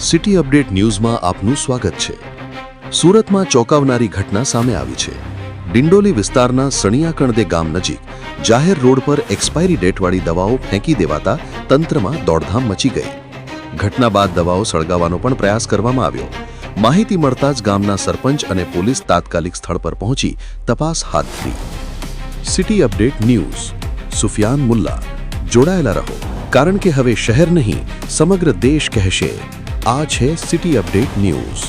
City update ન્યૂઝમાં આપનું સ્વાગત છે। સુરતમાં ચોંકાવનારી ઘટના સામે આવી છે। ડિંડોલી વિસ્તારના સણિયાકણદે ગામ નજીક જાહેર રોડ પર એક્સપાયરી ડેટવાળી દવાઓ ફેંકી દેવાતા તંત્રમાં દોડધામ મચી ગઈ। ઘટના બાદ દવાઓ સળગાવવાનો પણ પ્રયાસ કરવામાં આવ્યો। માહિતી મળતા જ ગામના સરપંચ અને પોલીસ તાત્કાલિક સ્થળ પર પહોંચી તપાસ હાથ ધરી। City update news Sufiyan Mulla જોડાયેલા રહો, કારણ કે હવે શહેર નહીં સમગ્ર દેશ કહેશે, આ છે સિટી અપડેટ ન્યૂઝ।